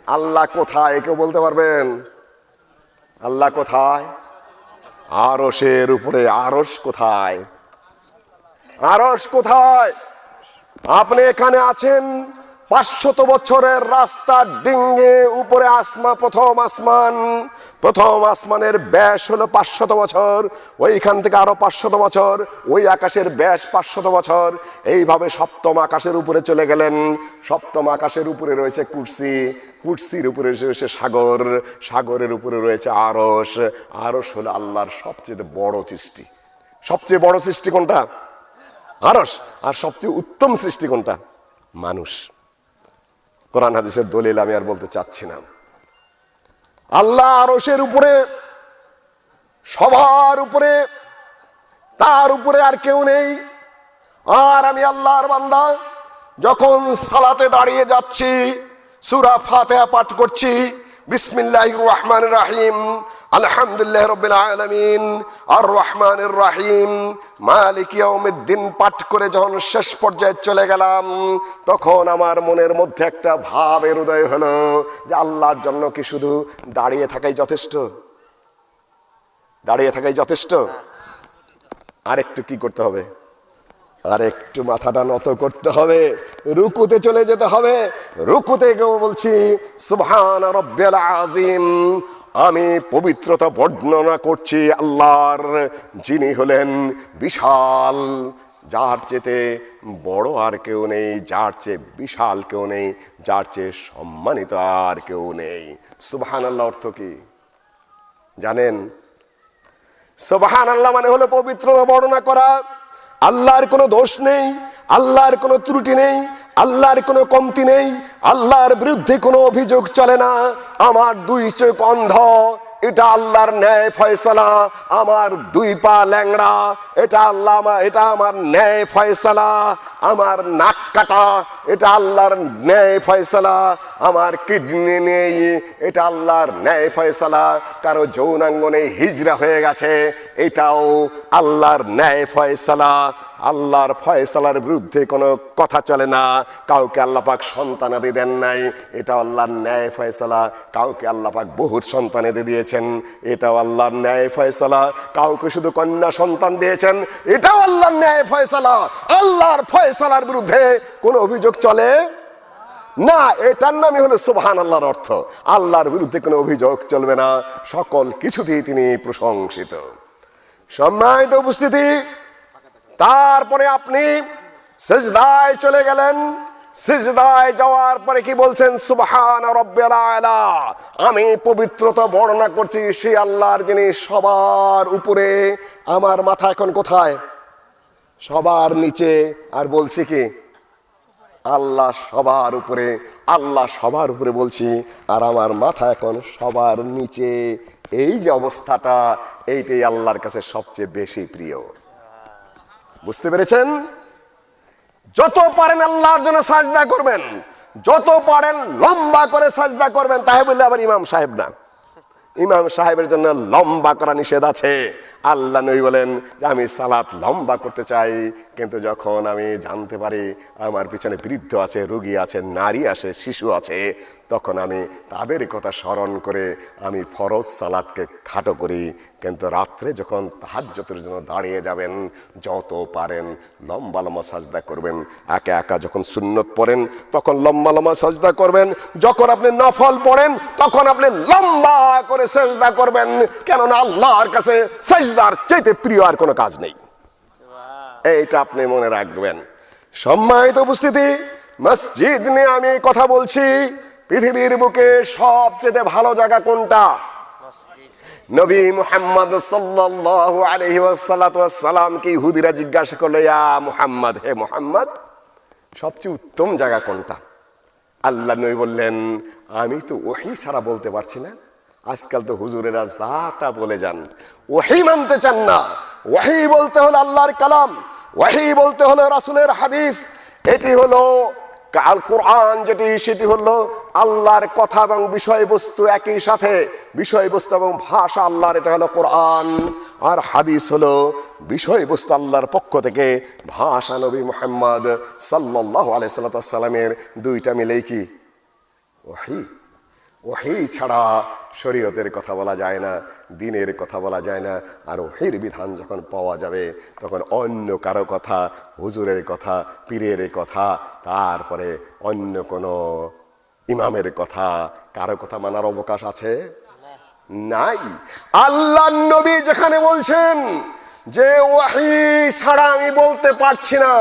আল্লাহ কোথায় কেউ বলতে পারবেন? আল্লাহ কোথায়? আরশের উপরে। আরশ কোথায়? আরশ কোথায়? আপনি এখানে আছেন 500 বছরের রাস্তা ডিঙ্গে উপরে প্রথম আসমানের ব্যাস হলো 500 বছর, ওইখান থেকে আরো 500 বছর, ওই আকাশের ব্যাস 500 বছর। এইভাবে সপ্তম আকাশের উপরে চলে গেলেন। সপ্তম আকাশের উপরে রয়েছে কুরসির উপরে রয়েছে সাগর, সাগরের উপরে রয়েছে আরশ। আরশ হলো আল্লাহর সবচেয়ে বড় সৃষ্টি। সবচেয়ে বড় সৃষ্টি কোনটা? আরশ। আর সবচেয়ে উত্তম সৃষ্টি কোনটা? মানুষ। কোরআন হাদিসের দলিল আমি আর বলতে চাচ্ছি না। আল্লাহ আরশের উপরে, সবার উপরে, তার উপরে আর কেউ নেই। আর আমি আল্লাহর বান্দা যখন সালাতে দাঁড়িয়ে যাচ্ছি, সূরা ফাতিহা পাঠ করছি, বিসমিল্লাহির রহমানির রহিম, আলহামদুলিল্লাহ রাব্বিল আলামিন, আর রহমানির রহিম, মালিক ইয়াউমিদ্দিন পাঠ করে যখন শেষ পর্যায়ে চলে গেলাম, তখন আমার মনের মধ্যে একটা ভাবের উদয় হলো যে আল্লাহর জন্য কি শুধু দাঁড়িয়ে থাকাই যথেষ্ট? দাঁড়িয়ে থাকাই যথেষ্ট? আর একটু কি করতে হবে? আর একটু মাথাটা নত করতে হবে, রুকুতে চলে যেতে হবে। রুকুতে গিয়ে বলছি সুবহান রাব্বিয়াল আযীম, আমি পবিত্রতা বর্ণনা করছি আল্লাহর, যিনি হলেন বিশাল, যার চেয়ে বড় আর কেউ নেই, যার চেয়ে বিশাল কেউ নেই, যার চেয়ে সম্মানিত আর কেউ নেই। সুবহানাল্লাহ অর্থ কি জানেন? সুবহানাল্লাহ মানে হলো পবিত্রতা বর্ণনা করা। আল্লাহর কোনো দোষ নেই, আল্লাহর কোনো ত্রুটি নেই, আল্লাহর কোনো কমতি নেই, আল্লাহর বিরুদ্ধে কোনো অভিযোগ চলে না। আমার 2 চোখ অন্ধ, এটা আল্লাহর ন্যায় ফয়সালা। আমার 2 পা ল্যাংড়া, এটা আমার ন্যায় ফয়সালা। আমার নাক কাটা, এটা আল্লাহর ন্যায় ফয়সালা। আমার কিডনি নেই, এটা আল্লাহর ন্যায় ফয়সালা। কারো যৌনাঙ্গ নেই, হিজরা হয়ে গেছে, এটাও আল্লাহর ন্যায় ফয়সালা। আল্লাহর ফয়সালার বিরুদ্ধে কোনো কথা চলে না। কাউকে আল্লাহ পাক সন্তানাদি দেন নাই, এটা আল্লাহর ন্যায় ফয়সালা। কাউকে আল্লাহ পাক বহুর সন্তানাদি দিয়েছেন, এটাও আল্লাহর ন্যায় ফয়সালা। কাউকে শুধু কন্যা সন্তান দিয়েছেন, এটাও আল্লাহর ন্যায় ফয়সালা। আল্লাহর ফয়সালার বিরুদ্ধে কোনো অভিযোগ চলে না। এটার নামই হলো সুবহানাল্লাহর অর্থ। আল্লাহর বিরুদ্ধে কোনো অভিযোগ চলবে না, সকল কিছুতেই তিনি প্রশংসিত। সম্মানিত উপস্থিতি, তারপরে আপনি সিজদায় চলে গেলেন। সিজদায় যাওয়ার পরে কি বলছেন? সুবহান রাব্বিয়াল আলা, আমি পবিত্রতা বর্ণনা করছি সেই আল্লাহর, যিনি সবার উপরে। আমার মাথা এখন কোথায়? সবার নিচে। আর বলছি কি? আল্লাহ সবার উপরে। আল্লাহ সবার উপরে বলছি, আর আমার মাথা এখন সবার নিচে। এই যে অবস্থাটা, এইটাই আল্লাহর কাছে সবচেয়ে বেশি প্রিয়। বুঝতে পেরেছেন? যত পারেন আল্লাহর জন্য সাজদা করবেন, যত পারেন লম্বা করে সাজদা করবেন। তাই বললে আবার ইমাম সাহেব না, ইমাম সাহেবের জন্য লম্বা করা নিষেধ আছে। আল্লাহ নবী বলেন যে আমি সালাত লম্বা করতে চাই, কিন্তু যখন আমি জানতে পারি আমার পিছনে বৃদ্ধ আছে, রোগী আছে, নারী আছে, শিশু আছে, তখন আমি তাদের কথা স্মরণ করে আমি ফরজ সালাতকে খাটো করি। কিন্তু রাত্রে যখন তাহাজ্জুদের জন্য দাঁড়িয়ে যাবেন, যত পারেন লম্বা লম্বা সাজদা করবেন। একা একা যখন সুন্নত পড়েন তখন লম্বা লম্বা সাজদা করবেন, যখন আপনি নফল পড়েন তখন আপনি লম্বা করে সাজদা করবেন। কেননা আল্লাহর কাছে সাজদার চাইতে প্রিয় আর কোনো কাজ নেই। এইটা আপনি মনে রাখবেন। সম্মানিত উপস্থিতি, মসজিদ নিয়ে আমি কথা বলছি। পৃথিবীর বুকে সবচেয়ে ভালো জায়গা কোনটা? নবী মুহাম্মদ সাল্লাল্লাহু আলাইহি ওয়াসাল্লাম কি ইহুদিরা জিজ্ঞাসা করলো, ইয়া মুহাম্মদ, হে মুহাম্মদ, সবচেয়ে উত্তম জায়গা কোনটা? আল্লাহ নবী বললেন, আমি তো ওহী ছাড়া বলতে পারছি না। আজকাল তো হুজুরেরা যা তা বলে যান, ওহী মানতে চান না। ওহী বলতে হলো আল্লাহর কালাম, ওহী বলতে হলো রাসূলের হাদিস। এটি হলো আল কোরআন, যেটি সেটি হলো আল্লাহর কথা এবং বিষয়বস্তু একই সাথে। বিষয়বস্তু এবং ভাষা আল্লাহর, এটা হলো কোরআন। আর হাদিস হলো বিষয়বস্তু আল্লাহর পক্ষ থেকে, ভাষা নবী মুহাম্মদ সাল্লাল্লাহু আলাইহি সাল্লামের। দুইটা মিলেই কি ওহী। ওহী ছাড়া শরীয়তের কথা বলা যায় না, দ্বীনের কথা বলা যায় না। আর ওহীর বিধান যখন পাওয়া যাবে তখন অন্য কারো কথা, হুজুরের কথা, পীরের কথা, তারপরে অন্য কোনো ইমামের কথা, কারো কথা মানার অবকাশ আছে? নাই। আল্লাহর নবী যেখানে বলছেন যে ওহী ছাড়া আমি বলতে পারছি না,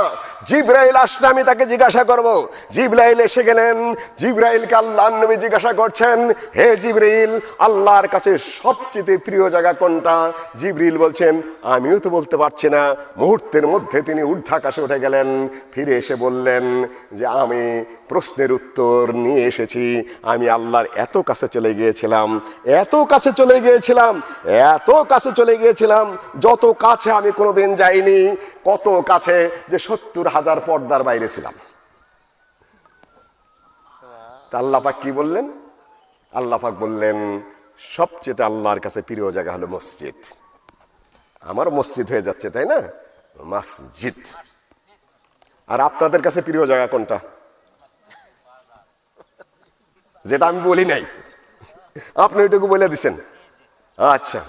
জিবরাইল আসলে আমি তাকে জিজ্ঞাসা করব। জিবরাইল এসে গেলেন, জিবরাইলকে আল্লাহর নবী জিজ্ঞাসা করছেন, হে জিবরাইল, আল্লাহর কাছে সবচেয়ে প্রিয় জায়গা কোনটা? জিবরাইল বলছেন, আমিও তো বলতে পারছি না। মুহূর্তের মধ্যে তিনি ঊর্ধ্বাকাশে উঠে গেলেন, ফিরে এসে বললেন যে আমি প্রশ্নের উত্তর নিয়ে এসেছি। আমি আল্লাহর এত কাছে চলে গিয়েছিলাম, এত কাছে চলে গিয়েছিলাম, এত কাছে চলে গিয়েছিলাম, যত কাছে আমি কোনোদিন যাইনি। কত কাছে যে 70,000 পর্দার বাইরে ছিলাম। তা আল্লাহ পাক কি বললেন? আল্লাহ পাক বললেন সবচেয়ে আল্লাহর কাছে প্রিয় জায়গা হলো মসজিদ। আমার মসজিদ হয়ে যাচ্ছে, তাই না? মসজিদ। আর আপনাদের কাছে প্রিয় জায়গা কোনটা? যেটা আমি বলি নাই, আপনি ওইটুকু বলে দিছেন। আচ্ছা,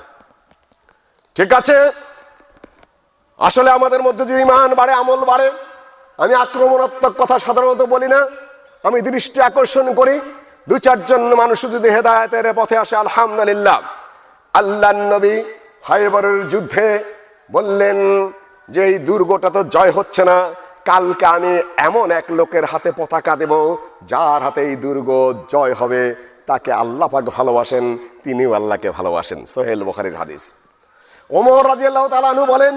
ঠিক আছে। আসলে আমাদের মধ্যে যদি ঈমান বাড়ে, আমল বাড়ে, আমি আক্রমণাত্মক কথা সাধারণত বলি না, আমি দৃষ্টি আকর্ষণ করি। 2-4 জন মানুষ যদি হেদায়েতের পথে আসে, আলহামদুলিল্লাহ। আল্লাহর নবী খায়বরের যুদ্ধে বললেন যে এই দুর্গটা তো জয় হচ্ছে না, কালকে আমি এমন এক লোকের হাতে পতাকা দেব, যার হাতে এই দুর্গ জয় হবে তাকে আল্লাহ পাক ভালোবাসেন, তিনিও আল্লাহকে ভালোবাসেন। সোহেল বুখারীর হাদিস। ওমর রাদিয়াল্লাহু তাআলা আনহু বলেন,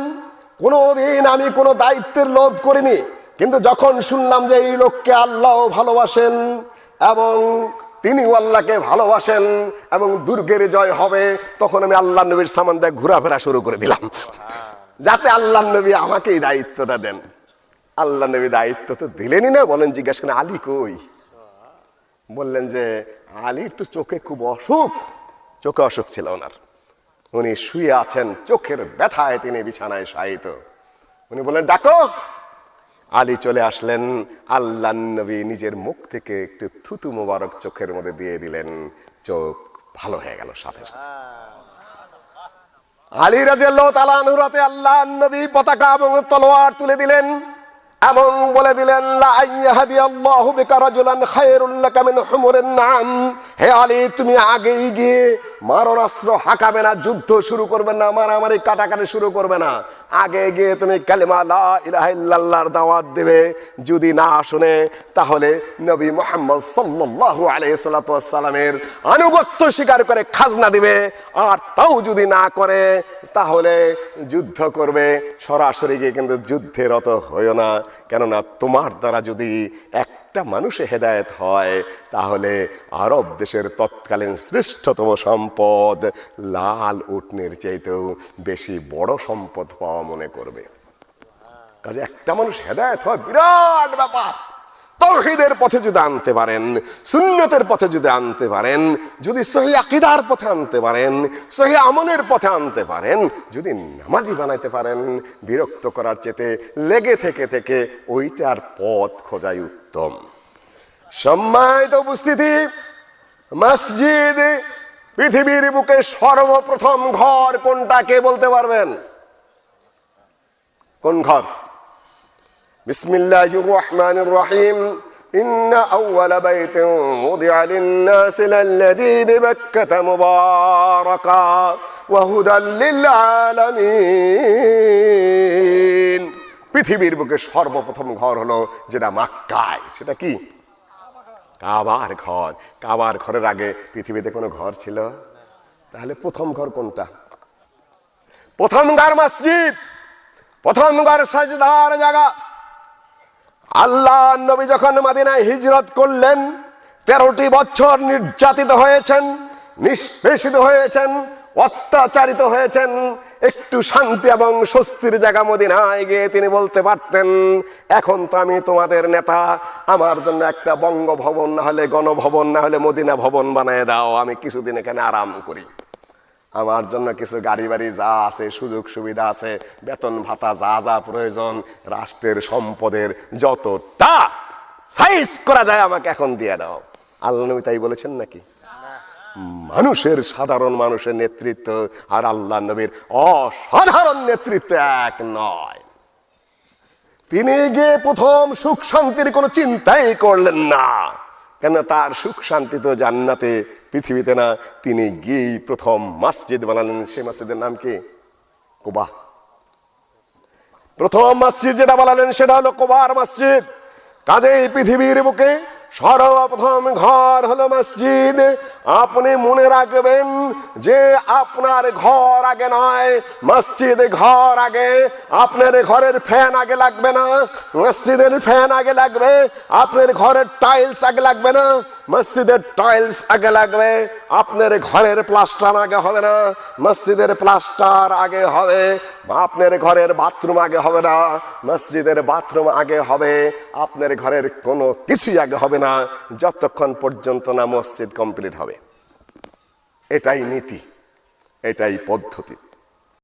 কোনোদিন আমি কোনো দায়িত্বের লোভ করিনি, কিন্তু যখন শুনলাম যে এই লোককে আল্লাহ ভালোবাসেন এবং তিনিও আল্লাহকে ভালোবাসেন এবং দুর্গের জয় হবে, তখন আমি আল্লাহ নবীর সামান দিয়ে ঘোরাফেরা শুরু করে দিলাম, যাতে আল্লাহ নবী আমাকে এই দায়িত্বটা দেন। আল্লাহ নবী দায়িত্ব তো দিলেনই না। বলেন, জিজ্ঞাসা করেন আলী কই? বললেন যে আলীর তো চোখে খুব অসুখ, চোখে অসুখ ছিল ওনার, উনি শুয়ে আছেন, চোখের ব্যথায় তিনি বিছানায় শায়িত। উনি বললেন ডাকো। আলী চলে আসলেন। আল্লাহ নবী নিজের মুখ থেকে একটু থুতু মোবারক চোখের মধ্যে দিয়ে দিলেন, চোখ ভালো হয়ে গেল সাথে সাথে। আলী রাদিয়াল্লাহু তাআলা আনহুর হাতে আল্লাহ নবী পতাকা এবং তলোয়ার তুলে দিলেন এবং বলে দিলেন, লা ইয়াহদিয়াল্লাহু বিকা রাজুলান খায়রুল লাকা মিন হুমুরিন নাম। হে আলী, তুমি আগেই গিয়ে মারণাস্ত্র হাঁকাবে না, যুদ্ধ শুরু করবে না, মারামারি কাটাকাটি শুরু করবে না, আগে গিয়ে তুমি কালেমা লা ইলাহা ইল্লাল্লাহর দাওয়াত দেবে। যদি না শুনে তাহলে নবী মুহাম্মদ সাল্লাল্লাহু আলাইহি সাল্লামের আনুগত্য স্বীকার করে খাজনা দিবে, আর তাও যদি না করে তাহলে যুদ্ধ করবে। সরাসরি গিয়ে কিন্তু যুদ্ধে রত হইও না, কেননা তোমার দ্বারা যদি একটা মানুষে হেদায়েত হয় তাহলে আরব দেশের তৎকালীন শ্রেষ্ঠতম সম্পদ লাল উটনির চাইতেও বেশি বড় সম্পদ পাওয়া মনে করবে। কাজে একটা মানুষ হেদায়েত হয় বিরাট ব্যাপার। তাওহীদের পথে যদি আনতে পারেন, সুন্নতের পথে যদি আনতে পারেন, যদি সহি আকীদার পথে আনতে পারেন, সহি আমলের পথে আনতে পারেন, যদি নামাজি বানাইতে পারেন, বিরক্ত করার চেতে লেগে থেকে থেকে ওইটার পথ খোঁজাই উত্তম। সম্মানিত উপস্থিতি, মসজিদ পৃথিবীর বুকে সর্বপ্রথম ঘর কোনটা কে বলতে পারবেন? কোন ঘর? বিসমিল্লাহির রহমানির রহিম। ইন্না আউওয়ালা বাইতিন উদিআ লিন-নাসি লাল্লাযী বিবাক্কাতা মুবারাকা ওয়া হুদাল লিল আলামিন। পৃথিবীর বুকে সর্বপ্রথম ঘর হলো যেটা মক্কায়। সেটা কি? কাবার ঘর। কাবার ঘরের আগে পৃথিবীতে কোনো ঘর ছিল? তাহলে প্রথম ঘর কোনটা? প্রথম ঘর মসজিদ, প্রথম ঘর সাজদার জায়গা। আল্লাহ নবী যখন মদিনায় হিজরত করলেন, 13টি বছর নির্যাতিত হয়েছেন, নিষ্পেষিত হয়েছেন, অত্যাচারিত হয়েছেন। একটু শান্তি এবং স্বস্তির জায়গা মদিনায় গিয়ে তিনি বলতে পারতেন, এখন তো আমি তোমাদের নেতা, আমার জন্য একটা বঙ্গভবন না হলে গণভবন না হলে মদিনা ভবন বানায় দাও, আমি কিছুদিন এখানে আরাম করি। আমার জন্য কিছু গাড়ি বাড়ি যা আছে, সুযোগ সুবিধা আছে, বেতন ভাতা যা যা প্রয়োজন, রাষ্ট্রের সম্পদের যতটা সাইজ করা যায় আমাকে এখন দিয়ে দাও। আল্লাহ নবী তাই বলেছেন নাকি? মানুষের, সাধারণ মানুষের নেতৃত্ব আর আল্লাহ নবীর অসাধারণ নেতৃত্ব এক নয়। তিনি গিয়ে প্রথম সুখ শান্তির কোনো চিন্তাই করলেন না, কেন তার সুখ শান্তি তো জান্নাতে, পৃথিবীতে না। তিনি গিয়েই প্রথম মসজিদ বানালেন। সেই মসজিদের নাম কি? কুবা। প্রথম মসজিদ যেটা বানালেন সেটা হলো কুবার মসজিদ। কাজেই পৃথিবীর বুকে সর্বপ্রথম ঘর হলো মসজিদ। আপনি মনে রাখবেন যে আপনার ঘর আগে নয়, মসজিদে ঘর আগে। আপনার ঘরের ফ্যান আগে লাগবে না, মসজিদের ফ্যান আগে লাগবে। আপনার ঘরের টাইলস আগে লাগবে না, মসজিদের টাইলস আগে লাগবে। আপনার ঘরের প্লাস্টার আগে হবে না, মসজিদের প্লাস্টার আগে হবে। আপনার ঘরের বাথরুম আগে হবে না, মসজিদের বাথরুম আগে হবে। আপনার ঘরের কোনো কিছুই আগে হবে না যতক্ষণ পর্যন্ত না মসজিদ কমপ্লিট হবে। এটাই নীতি, এটাই পদ্ধতি।